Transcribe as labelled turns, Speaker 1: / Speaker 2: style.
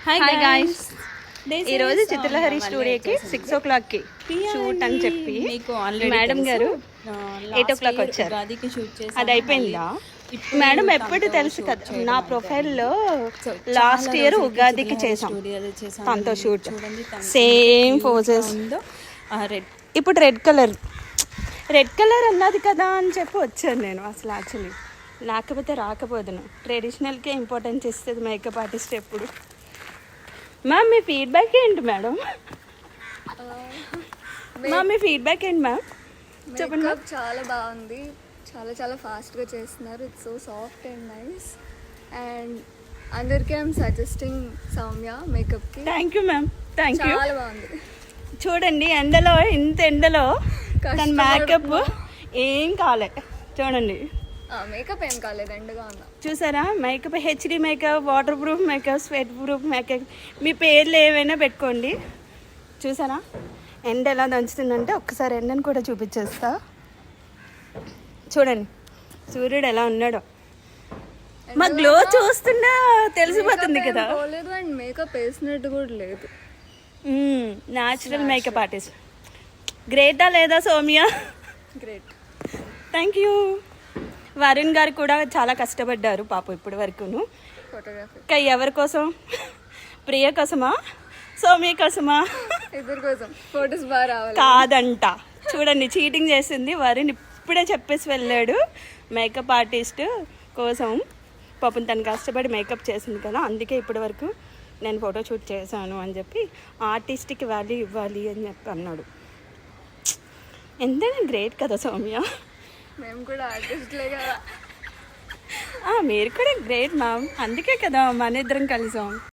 Speaker 1: Hi guys, ఈరోజు చిత్రలహరి స్టూడియోకి 6 o'clockకి shoot అని చెప్పి మేడం గారు 8 o'clock వచ్చారు. అది అయిపోయిందా మేడం? ఎప్పుడు తెలుసు కదా, నా ప్రొఫైల్లో లాస్ట్ ఇయర్ ఉగాదికి చేసాం తనతో షూట్, సేమ్ పోజెస్. ఇప్పుడు రెడ్ కలర్ అన్నది కదా అని చెప్పి వచ్చాను నేను. అసలు యాక్చువల్లీ లేకపోతే రాకపోదును. ట్రెడిషనల్కే ఇంపార్టెన్స్ ఇస్తుంది మేకప్ ఆర్టిస్ట్ ఎప్పుడు. మ్యామ్ మీ ఫీడ్బ్యాక్ ఏంటి మేడం? మీ ఫీడ్బ్యాక్ ఏంటి మ్యామ్?
Speaker 2: చెప్పండి. చాలా బాగుంది, చాలా ఫాస్ట్గా చేస్తున్నారు. It's so soft and nice. And అందరికీ ఐఎమ్ సజెస్టింగ్ సౌమ్య మేకప్కి.
Speaker 1: Thank you ma'am, thank you.
Speaker 2: చాలా బాగుంది.
Speaker 1: చూడండి, ఇంత ఎండలో తన మేకప్ ఏం కాలే. చూడండి,
Speaker 2: మేకప్ ఏం కాలేదు, ఎండగా ఉన్నా.
Speaker 1: చూసారా? Makeup HD makeup, waterproof makeup, sweatproof makeup, మీ పేర్లు ఏవైనా పెట్టుకోండి. చూసారా ఎండ ఎలా దంచుతుందంటే? ఒక్కసారి ఎండను కూడా చూపించేస్తా. చూడండి సూర్యుడు ఎలా ఉన్నాడో. మా గ్లో చూస్తున్నా తెలిసిపోతుంది కదా.
Speaker 2: అండ్ మేకప్ వేసినట్టు కూడా లేదు.
Speaker 1: Natural makeup artist. గ్రేటా లేదా Soumya?
Speaker 2: Great,
Speaker 1: thank you. Varun గారు కూడా చాలా కష్టపడ్డారు పాపం ఇప్పటి వరకును.
Speaker 2: ఫోటోగ్రఫీ
Speaker 1: ఎవరి కోసం? ప్రియ కోసమా, సౌమ్య కోసమా?
Speaker 2: ఇద్దరి కోసం. ఫోటోస్ బాగా రావాలి
Speaker 1: కాదంట. చూడండి, చీటింగ్ చేసింది. వరుణ్ ఇప్పుడే చెప్పేసి వెళ్ళాడు మేకప్ ఆర్టిస్ట్ కోసం. పాపం తను కష్టపడి మేకప్ చేసింది కదా, అందుకే ఇప్పటి వరకు నేను ఫోటో షూట్ చేశాను అని చెప్పి ఆర్టిస్ట్కి వాల్యూ ఇవ్వాలి అని చెప్పి అన్నాడు. ఎంతైనా గ్రేట్ కదా సౌమ్య.
Speaker 2: మేము కూడా ఆర్టిస్ట్లే కదా.
Speaker 1: మీరు కూడా గ్రేట్ మ్యామ్, అందుకే కదా మన ఇద్దరం కలిసాం.